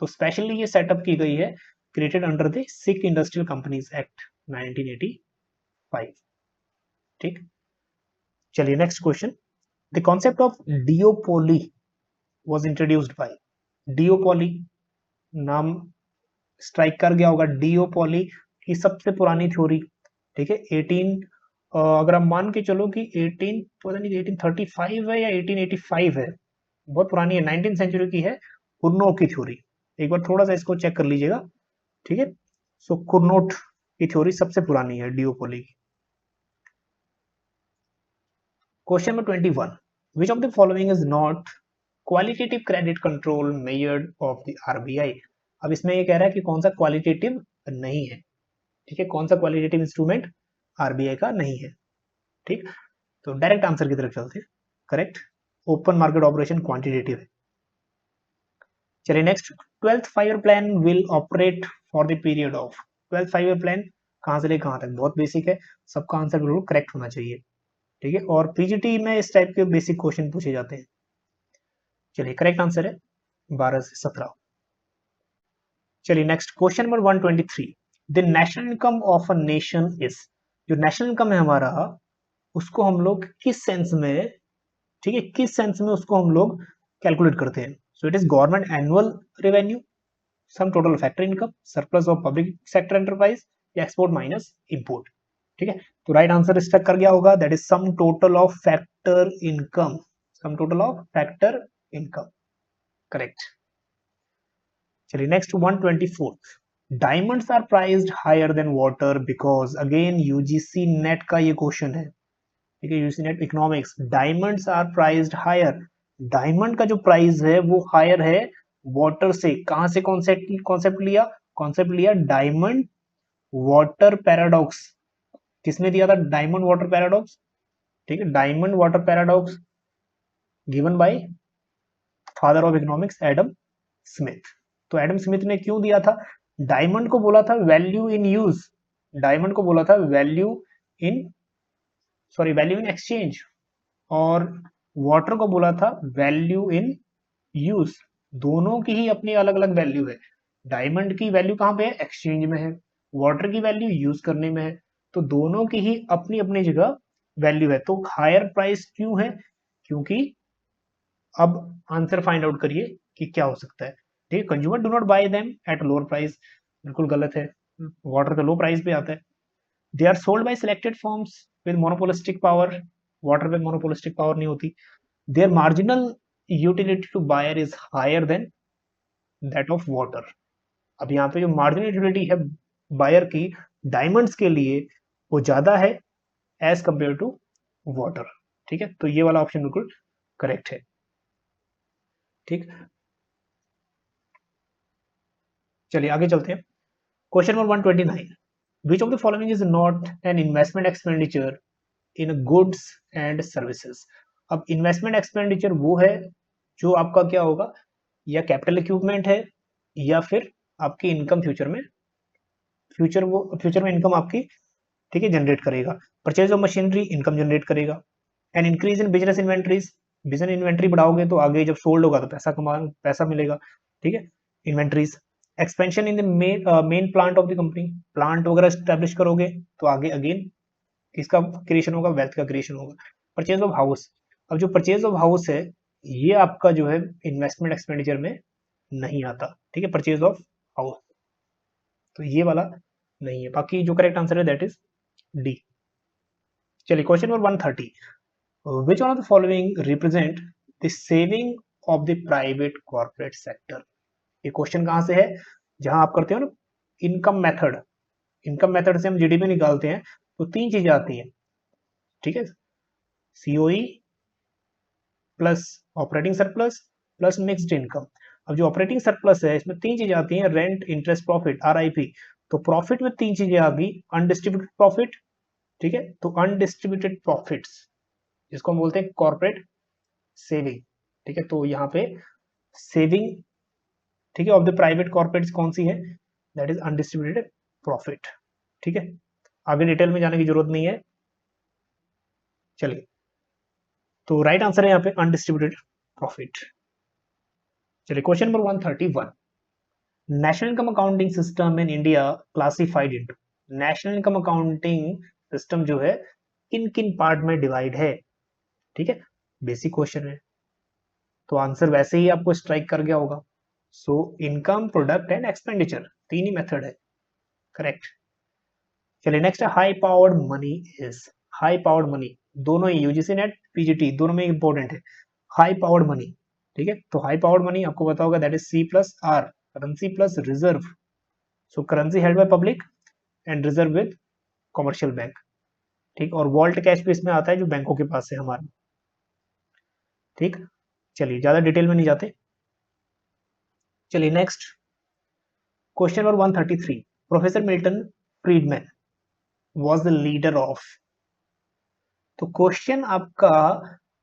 तो स्पेशली ये सेटअप की गई है, created under the sick industrial companies act 1985, ठीक। चलिए next question, the concept of डिओपोली was introduced by, डिओपोली नाम स्ट्राइक कर गया होगा, डिओपोली की सबसे पुरानी थ्योरी, ठीक है, 18 अगर आप मान के चलो कि 18 पता नहीं 1835 है या 1885 है, बहुत पुरानी है, 19th सेंचुरी की है, कुर्नो की थ्योरी, एक बार थोड़ा सा इसको चेक कर लीजिएगा, ठीक है, सो कुर्नोट की थ्योरी सबसे पुरानी है डिओपोली की। Question number 21, which of the following is not qualitative credit control measured of the RBI, अब इसमें ये कह रहा है कि कौन सा क्वालिटेटिव नहीं है, ठीक है, कौन सा क्वालिटेटिव इंस्ट्रूमेंट आरबीआई का नहीं है, ठीक, तो डायरेक्ट आंसर की तरफ चलते हैं, correct, open market operation quantitative है। चलिए next, 12th 5 plan will operate for the period of, 12th 5 plan कहां से ले कहां तक, बहुत बेसिक है, सबका आंसर बिल्कुल करेक्ट होना चाहिए, ठीक है, और पीजीटी में इस टाइप के बेसिक क्वेश्चन पूछे जाते हैं। चलिए करेक्ट आंसर है 12 से 17। चलिए next, question number 123, the national income of a nation is, जो नेशनल इनकम है हमारा, उसको हम लोग किस सेंस में, ठीक है, किस सेंस में उसको हम लोग कैलकुलेट करते हैं, so it is government annual revenue, sum total factor income, surplus of public sector enterprise, या एक्सपोर्ट माइनस इंपोर्ट, ठीक है, तो राइट आंसर स्टक कर गया होगा, that is sum total of factor income, sum total of factor income, correct. चलिए next 124, diamonds are priced higher than water because, again UGC NET का ये क्वेश्चन है, ठीक है, UGC NET economics, diamonds are priced higher, diamond का जो प्राइस है वो हायर है वाटर से, कहां से कॉन्सेप्ट लिया, कॉन्सेप्ट लिया डायमंड वाटर पैराडॉक्स, किसने दिया था डायमंड वाटर पैराडॉक्स, ठीक है, diamond water paradox given by father of economics Adam Smith, तो एडम स्मिथ ने क्यों दिया था, डायमंड को बोला था वैल्यू इन यूज, डायमंड को बोला था value in, sorry value in exchange, और वाटर को बोला था वैल्यू इन यूज, दोनों की ही अपनी अलग अलग वैल्यू है, डायमंड की वैल्यू कहां पे है, एक्सचेंज में है, वाटर की वैल्यू यूज करने में है, तो दोनों की ही अपनी अपनी जगह वैल्यू है, तो हायर प्राइस क्यों है, क्योंकि अब आंसर फाइंड आउट करिए कि क्या हो सकता है, ठीक है, consumer do not bye them at lower price, बिल्कुल गलत है, वाटर का लो प्राइस पे आता है, they are sold by selected firms with monopolistic power, water पे मोनोपोलिस्टिक पावर नहीं होती, their marginal utility to buyer is higher than that of water, अब यहाँ पे जो मार्जिनल यूटिलिटी है बायर की डायमंड्स के लिए वो ज्यादा है एज कंपेयर टू वाटर, ठीक है, तो ये वाला ऑप्शन बिल्कुल करेक्ट है, ठीक। चलिए आगे चलते हैं, question number 129, which of the following is not an investment expenditure in goods and services, अब इन्वेस्टमेंट एक्सपेंडिचर वो है जो आपका क्या होगा, या कैपिटल इक्विपमेंट है या फिर आपकी इनकम फ्यूचर में इनकम आपकी, ठीक है, जनरेट करेगा। Purchase of machinery income generate करेगा। And increase in business inventories, business inventory बढ़ाओगे तो आगे जब सोल्ड होगा तो पैसा मिलेगा, ठीक है। Inventories, expansion in the main plant of the company, plant वगैरह स्टैब्लिश करोगे तो आगे अगेन किसका क्रिएशन होगा, वेल्थ का क्रिएशन होगा। परचेज ऑफ हाउस, अब जो परचेज ऑफ हाउस है ये आपका जो है इन्वेस्टमेंट एक्सपेंडिचर में नहीं आता, ठीक है, परचेज ऑफ हाउस, तो ये वाला नहीं है। बाकी जो करेक्ट आंसर है दैट इज डी। चलिए question number 130, which one of the following represent the saving of the private corporate sector. ये क्वेश्चन कहां से है, जहां आप करते हो ना इनकम मेथड, इनकम मेथड से हम जीडीपी निकालते हैं तो तीन चीजें आती हैं, ठीक है, COE plus operating surplus plus mixed income. अब जो ऑपरेटिंग सरप्लस है इसमें तीन चीजें आती हैं, रेंट, इंटरेस्ट, प्रॉफिट, आरआईपी। तो प्रॉफिट में तीन चीजें आ गई, अनडिस्ट्रीब्यूटेड प्रॉफिट, ठीक है, तो अनडिस्ट्रीब्यूटेड प्रॉफिट्स जिसको हम बोलते हैं कॉर्पोरेट सेविंग, ठीक है, तो यहाँ पे सेविंग, ठीक है, ऑफ द प्राइवेट कॉर्पोरेट्स कौन सी है, दैट इज अनडिस्ट्रीब्यूटेड प्रॉफिट, ठीक है। आगे डिटेल में जाने की जरूरत नहीं है। चलिए, तो राइट आंसर है यहाँ पे अनडिस्ट्रीब्यूटेड प्रॉफिट। चलिए question number 131, national income accounting system in India classified into, national income accounting system जो है किन किन पार्ट में डिवाइड है, ठीक है, बेसिक क्वेश्चन है तो आंसर वैसे ही आपको स्ट्राइक कर गया होगा। So income, product and expenditure, तीन ही मेथड है, करेक्ट। चलिए नेक्स्ट है high powered money is, high powered money, दोनों ही यूजीसी नेट पीजीटी दोनों में इंपॉर्टेंट है। हाई पावर्ड मनी, ठीक है, तो हाई पावर्ड मनी आपको पता होगा that is C plus R, currency plus reserve. So currency held by public and reserve with commercial bank, ठीक, और वॉल्ट कैश भी इसमें आता है जो बैंकों के पास है हमारे, ठीक। चलिए ज्यादा डिटेल में नहीं जाते। चलिए next question number 133, professor Milton Friedman was the leader of, तो क्वेश्चन आपका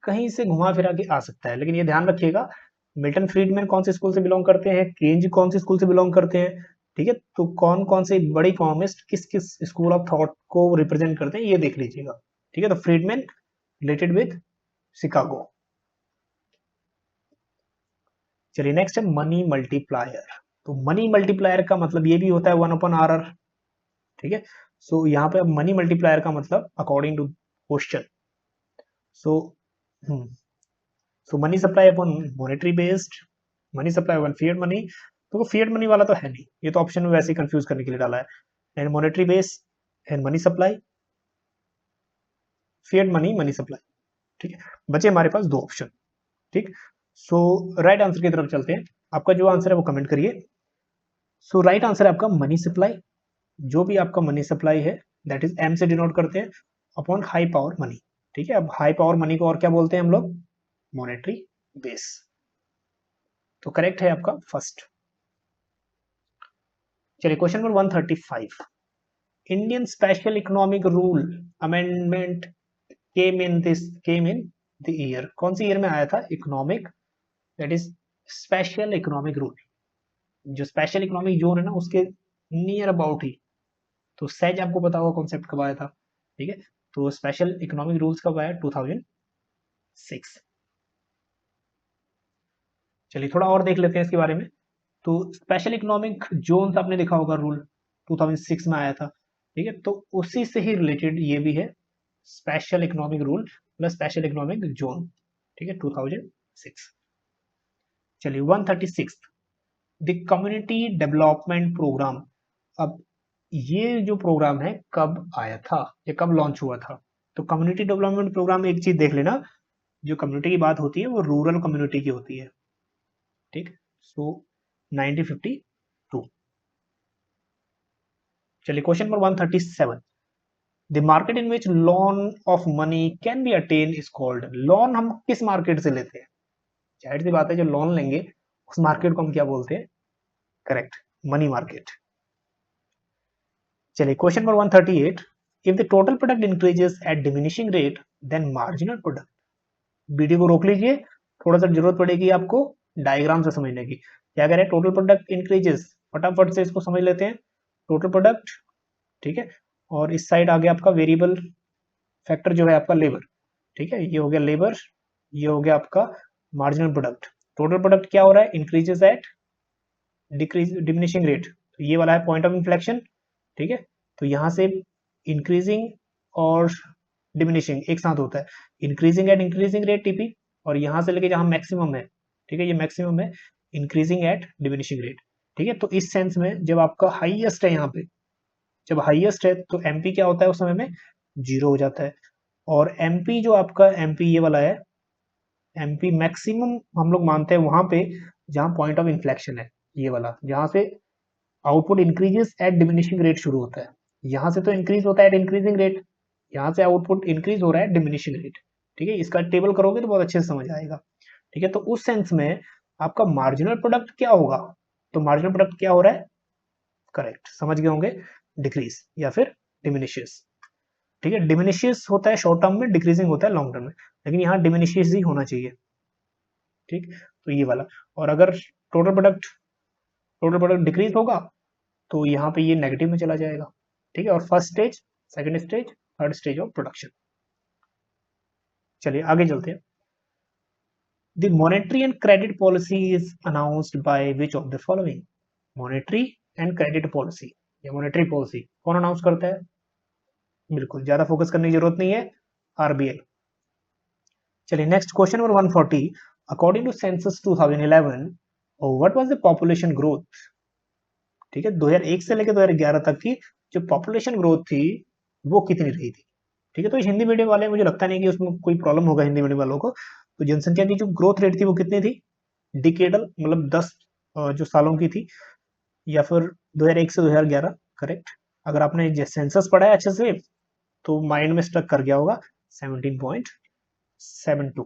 कहीं से घुमा फिरा के आ सकता है, लेकिन ये ध्यान रखिएगा मिल्टन फ्रीडमैन कौन से स्कूल से बिलोंग करते हैं, केन्ज कौन से स्कूल से बिलोंग करते हैं, ठीक है, तो कौन कौन से बड़े इकोनॉमिस्ट किस किस स्कूल ऑफ थॉट को रिप्रेजेंट करते हैं ये देख लीजिएगा, ठीक है। तो फ्रीडमैन रिलेटेड विद शिकागो। चलिए नेक्स्ट है मनी मल्टीप्लायर, तो मनी मल्टीप्लायर का मतलब ये भी होता है 1/r, ठीक है। सो यहाँ पे अब मनी मल्टीप्लायर का मतलब according to question, so so money supply upon monetary based, money supply upon fiat money, तो वो फिएट मनी वाला तो है नहीं, ये तो ऑप्शन में वैसे ही कंफ्यूज करने के लिए डाला है। And monetary base and money supply, fiat money, money supply, ठीक है। बचे हमारे पास दो ऑप्शन, ठीक। सो राइट आंसर की तरफ चलते हैं, आपका जो आंसर है वो कमेंट करिए। सो राइट आंसर है आपका मनी सप्लाई, जो भी आपका मनी सप्लाई है दैट इज एम से डिनोट करते हैं अपॉन हाई पावर मनी, ठीक है। अब हाई पावर मनी को और क्या बोलते हैं हम लोग, मॉनेटरी बेस, तो करेक्ट है आपका फर्स्ट। चलिए question number 135, Indian special economic rule amendment came in the year, कौन सी ईयर में आया था economic, that is special economic rule, जो स्पेशल इकोनॉमिक जोन है ना उसके नियर अबाउट ही, तो सहज आपको पता होगा कॉन्सेप्ट कब आया था, ठीक है। तो स्पेशल इकोनॉमिक रूल्स कब आया, 2006। चलिए थोड़ा और देख लेते हैं इसके बारे में। तो स्पेशल इकोनॉमिक जोन आपने देखा होगा रूल 2006 में आया था, ठीक है, तो उसी से ही रिलेटेड ये भी है, special economic rule plus special economic zone, ठीक है, 2006। चलिए 136, द कम्युनिटी डेवलपमेंट प्रोग्राम, अब ये जो प्रोग्राम है कब आया था या कब लॉन्च हुआ था, तो कम्युनिटी डेवलपमेंट प्रोग्राम एक चीज देख लेना, जो कम्युनिटी की बात होती है वो रूरल कम्युनिटी की होती है, ठीक। सो 1952। चलिए question number 137, the market in which loan of money can be attain is called, loan हम किस मार्केट से लेते हैं, जाहिर सी बात है जो लोन लेंगे उस मार्केट को हम क्या बोलते हैं, करेक्ट, मनी मार्केट। चलिए question number 138, if the total product increases at diminishing rate then marginal product, video को रोक लीजिए, थोड़ा सा जरूरत पड़ेगी आपको डायग्राम से समझने की। क्या कह रहे हैं, टोटल प्रोडक्ट इंक्रीजेस, फटाफट से इसको समझ लेते हैं। टोटल प्रोडक्ट, ठीक है, और इस साइड आ गया आपका वेरिएबल फैक्टर जो है आपका लेबर, ठीक है, ये हो गया लेबर, ये हो गया आपका मार्जिनल प्रोडक्ट। टोटल प्रोडक्ट क्या हो रहा है, increases eight decrease diminishing rate, तो ये वाला है पॉइंट ऑफ इन्फ्लेक्शन, ठीक है। तो यहाँ से इंक्रीजिंग और डिमिनिशिंग एक साथ होता है, increasing at increasing rate TP, और यहाँ से लेके जहाँ मैक्सिमम है, ठीक है, ये मैक्सिमम है, इंक्रीजिंग एट डिमिनिशिंग रेट, ठीक है। तो इस सेंस में जब आपका हाईएस्ट है यहाँ पे, जब हाईएस्ट है तो एमपी क्या होता है उस समय में, जीरो हो जाता है। और एमपी जो आपका एमपी ये वाला है, एमपी मैक्सिमम हम लोग मानते हैं वहां पे जहां पॉइंट ऑफ इन्फ्लेक्शन है, ये वाला जहां से output increases at diminishing rate शुरू होता है। यहाँ से तो इंक्रीज होता है एट इंक्रीजिंग रेट, यहाँ से आउटपुट इंक्रीज हो रहा है डिमिनिशिंग रेट, ठीक है। इसका टेबल करोगे तो बहुत अच्छे से समझ आएगा, ठीक है। तो उस सेंस में आपका मार्जिनल प्रोडक्ट क्या होगा, तो मार्जिनल प्रोडक्ट क्या हो रहा है, करेक्ट समझ गए होंगे, डिक्रीज या फिर डिमिनिशियस, ठीक है। डिमिनिशियस होता है शॉर्ट टर्म में, डिक्रीजिंग होता है लॉन्ग टर्म में, लेकिन यहाँ डिमिनिशियस ही होना चाहिए, ठीक। तो ये वाला, और अगर टोटल प्रोडक्ट डिक्रीज होगा तो यहाँ पे ये नेगेटिव में चला जाएगा, ठीक है। और first stage, second stage, third stage of production. चलिए आगे चलते हैं। The monetary and credit policy is announced by which of the following, monetary and credit policy या मॉनेटरी पॉलिसी कौन अनाउंस करता है, बिल्कुल ज्यादा फोकस करने की जरूरत नहीं है, आरबीआई। चलिए next question number 140, according to census 2011 what was the population growth, ठीक है, 2001 से लेकर 2011 तक की जो पॉपुलेशन ग्रोथ थी वो कितनी रही थी, ठीक है। तो इस हिंदी मीडियम वाले मुझे लगता नहीं कि उसमें कोई प्रॉब्लम होगा हिंदी मीडियम वालों को। तो जनसंख्या की जो ग्रोथ रेट थी वो कितनी थी, डिकेडल मतलब 10 जो सालों की थी, या फिर 2001 से 2011, करेक्ट। अगर आपने सेंसस पढ़ा है अच्छे से तो माइंड में स्टक कर गया होगा 17.72।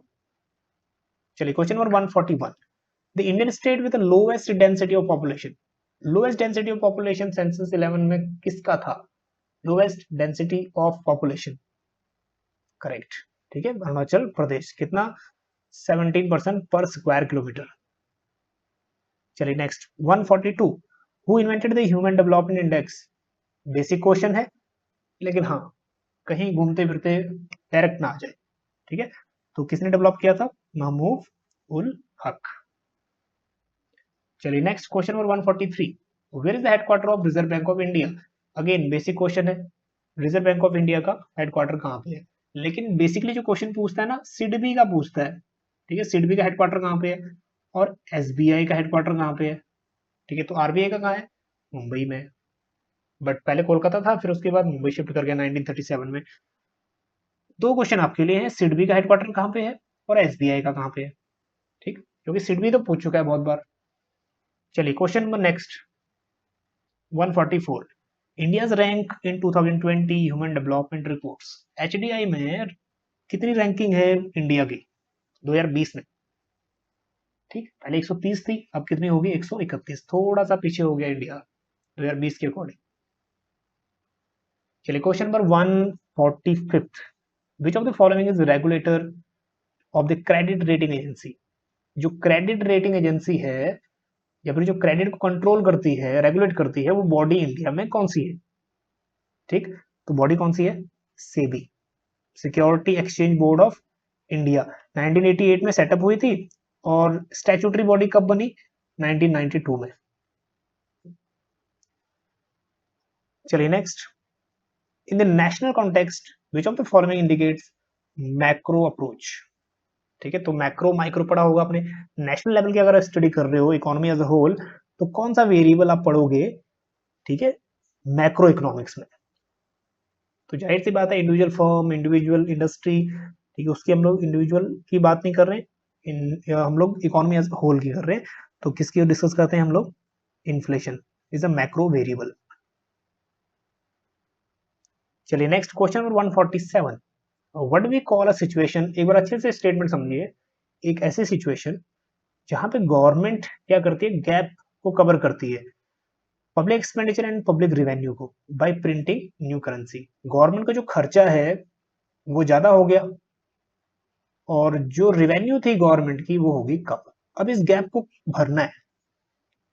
चलिए question number 141, the Indian state with the lowest density of population, lowest density of population census 11 में किसका था, lowest density of population, correct, ठीक है, अरुणाचल प्रदेश, कितना 17% पर स्क्वायर किलोमीटर। चलिए next 142, who invented the human development index, basic question है लेकिन हाँ कहीं घूमते फिरते डायरेक्ट ना आ जाए, ठीक है। तो किसने डेवलप किया था, महमूद उल हक। चलिए next question number 143, where is the headquarter of Reserve Bank of India, again basic question है, रिजर्व बैंक ऑफ इंडिया का हेडक्वार्टर कहाँ पे है, लेकिन बेसिकली जो क्वेश्चन पूछता है ना सिडबी का पूछता है, ठीक है, सिडबी का हेडक्वार्टर कहाँ पे है, और एसबीआई का हेडक्वार्टर कहाँ पे है, ठीक है। तो आरबीआई का कहाँ है, मुंबई में, बट पहले कोलकाता था फिर उसके बाद मुंबई शिफ्ट कर गया 1937 में। दो क्वेश्चन आपके लिए हैं, सिडबी का हेडक्वार्टर कहाँ पे है और एसबीआई का कहाँ पे है, ठीक, क्योंकि सिडबी तो पूछ चुका है बहुत बार। चलिए question number next 144, India's rank in 2020 human development reports, HDI में कितनी रैंकिंग है इंडिया की 2020 में, ठीक, पहले 130 थी अब कितनी होगी 131, थोड़ा सा पीछे हो गया इंडिया 2020 के अकॉर्डिंग। चलिए question number 145, which of the following is regulator of the credit rating agency, जो क्रेडिट रेटिंग एजेंसी है या फिर जो क्रेडिट को कंट्रोल करती है, रेगुलेट करती है, वो बॉडी इंडिया में कौन सी है, ठीक। तो बॉडी कौन सी है, SEBI, security exchange board of India, 1988 में सेटअप हुई थी, और स्टैट्यूटरी बॉडी कब बनी, 1992 में। चलिए next, in the national context which of the following indicates macro approach, ठीक है। तो मैक्रो माइक्रो पढ़ा होगा आपने, नेशनल लेवल की अगर स्टडी कर रहे हो इकोनॉमी एज अ होल तो कौन सा वेरिएबल आप पढ़ोगे, ठीक है, मैक्रो इकोनॉमिक्स में। तो जाहिर सी बात है इंडिविजुअल फर्म, इंडिविजुअल इंडस्ट्री, ठीक है, उसकी हम लोग इंडिविजुअल की बात नहीं कर रहे हैं, हम लोग इकोनॉमी एज होल की कर रहे हैं। तो किसकी डिस्कस करते हैं हम लोग, inflation is a macro variable. चलिए next question number 147, what we call a situation, एक बार अच्छे से स्टेटमेंट समझिए, एक ऐसी सिचुएशन जहां पे गवर्नमेंट क्या करती है, गैप को कवर करती है, public expenditure and public revenue को, by printing new currency, government का जो खर्चा है वो ज्यादा हो गया, और जो रेवेन्यू थी गवर्नमेंट की वो होगी कम। अब इस गैप को भरना है,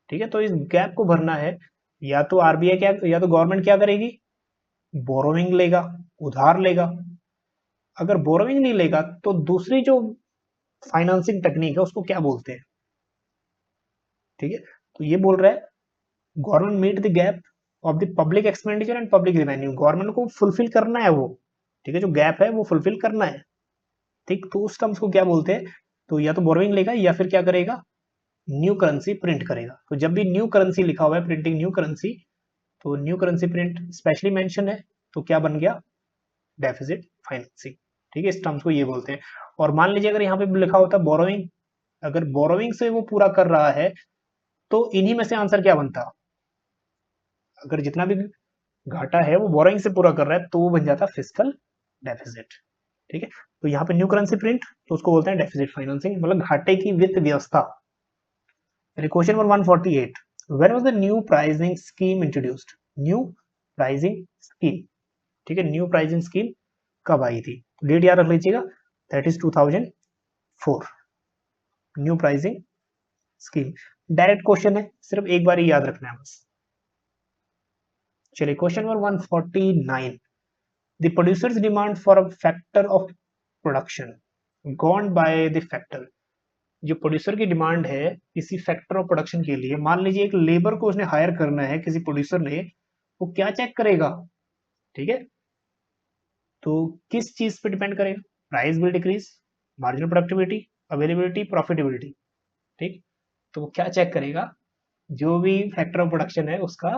ठीक है, तो इस गैप को भरना है, या तो आरबीआई क्या, या तो गवर्नमेंट क्या करेगी, बोरोइंग लेगा, उधार लेगा। अगर बोरोइंग नहीं लेगा तो दूसरी जो फाइनेंसिंग टेक्निक है उसको क्या बोलते हैं, ठीक है, तो ये बोल रहा है government meet the gap of the public expenditure and public revenue, government को फुलफिल करना है वो, ठीक है, जो गैप है वो फुलफिल करना है, ठीक, तो उस टर्म्स को क्या बोलते हैं, तो या तो बोरोइंग लेगा या फिर क्या करेगा, न्यू करेंसी प्रिंट करेगा। तो जब भी न्यू करेंसी लिखा हुआ है, प्रिंटिंग न्यू करेंसी, तो new currency print specially mention है, तो क्या बन गया, डेफिसिट फाइनेंसिंग, ठीक है, इस टर्म्स को ये बोलते हैं। और मान लीजिए अगर यहाँ पे लिखा होता बोरोइंग, अगर बोरोइंग से वो पूरा कर रहा है तो इन्हीं में से आंसर क्या बनता, अगर जितना भी घाटा है वो बोरोइंग से पूरा कर रहा है तो वो बन जाता फिस्कल डेफिसिट, ठीक है, तो यहाँ पे न्यू करेंसी प्रिंट तो उसको बोलते हैं डेफिसिट फाइनेंसिंग, मतलब घाटे की वित्त व्यवस्था। Question number 148, when was the new pricing scheme introduced, new pricing scheme, ठीक है, न्यू प्राइसिंग स्कीम कब आई थी, डेट याद रख लीजिएगा, that is 2004, new pricing scheme. Direct question है, सिर्फ एक बार ही याद रखना है बस। चलिए question number 149, the producers demand for a factor of production gone by the factor, जो प्रोड्यूसर की डिमांड है किसी फैक्टर ऑफ प्रोडक्शन के लिए, मान लीजिए एक लेबर को उसने हायर करना है किसी प्रोड्यूसर ने, वो क्या चेक करेगा, ठीक है, तो किस चीज पे डिपेंड करेगा, price will decrease, marginal productivity, availability, profitability, ठीक, तो वो क्या चेक करेगा, जो भी फैक्टर ऑफ प्रोडक्शन है उसका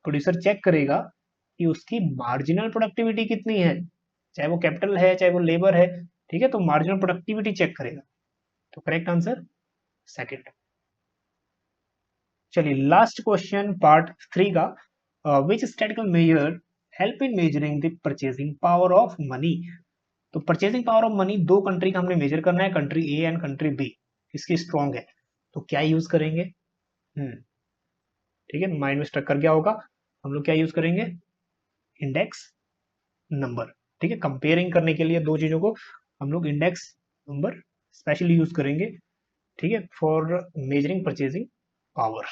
प्रोड्यूसर चेक करेगा कि उसकी मार्जिनल प्रोडक्टिविटी कितनी है, चाहे वो कैपिटल है चाहे वो लेबर है, ठीक है, तो मार्जिनल प्रोडक्टिविटी चेक करेगा, तो करेक्ट आंसर सेकंड। चलिए लास्ट क्वेश्चन पार्ट 3 का, which statistical measure help in measuring the purchasing power of money, तो परचेसिंग पावर ऑफ मनी दो कंट्री का हमने मेजर करना है, country A and country B, किसकी स्ट्रॉन्ग है, तो क्या यूज करेंगे, ठीक है, माइंड में स्ट्रक कर गया होगा, हम लोग क्या यूज करेंगे, इंडेक्स नंबर, ठीक है, कंपेयरिंग करने के लिए दो चीजों को हम लोग इंडेक्स नंबर स्पेशली यूज करेंगे, ठीक है, फॉर मेजरिंग परचेसिंग पावर।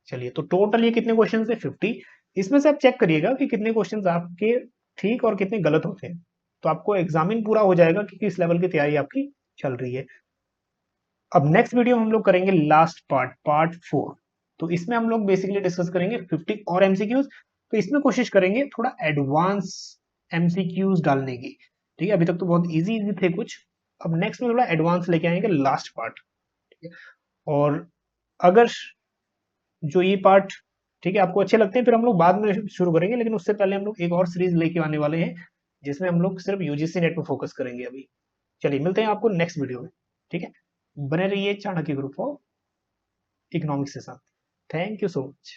चलिए तो टोटल ये कितने क्वेश्चन है, 50, इसमें से आप चेक करिएगा कि कितने क्वेश्चन आपके ठीक और कितने गलत होते हैं, तो आपको एग्जामिन पूरा हो जाएगा कि किस लेवल की तैयारी आपकी चल रही है। अब नेक्स्ट वीडियो में हम लोग करेंगे लास्ट पार्ट, पार्ट 4, तो इसमें हम लोग बेसिकली डिस्कस करेंगे 50 और एमसीक्यूज, तो इसमें कोशिश करेंगे थोड़ा एडवांस एमसीक्यूज डालने की, ठीक है, अभी तक तो बहुत इजी इजी थे कुछ, अब नेक्स्ट में थोड़ा एडवांस लेके आएंगे लास्ट पार्ट, ठीक है, और अगर जो ये पार्ट, ठीक है, आपको अच्छे लगते हैं फिर हम लोग बाद में शुरू करेंगे, लेकिन उससे पहले हम लोग एक और सीरीज लेके आने वाले हैं जिसमें हम लोग सिर्फ यूजीसी नेट पे फोकस करेंगे अभी। चलिए मिलते हैं आपको नेक्स्ट वीडियो में, ठीक है, बने रहिए चाणक्य ग्रुप ऑफ इकोनॉमिक्स के साथ। Thank you so much.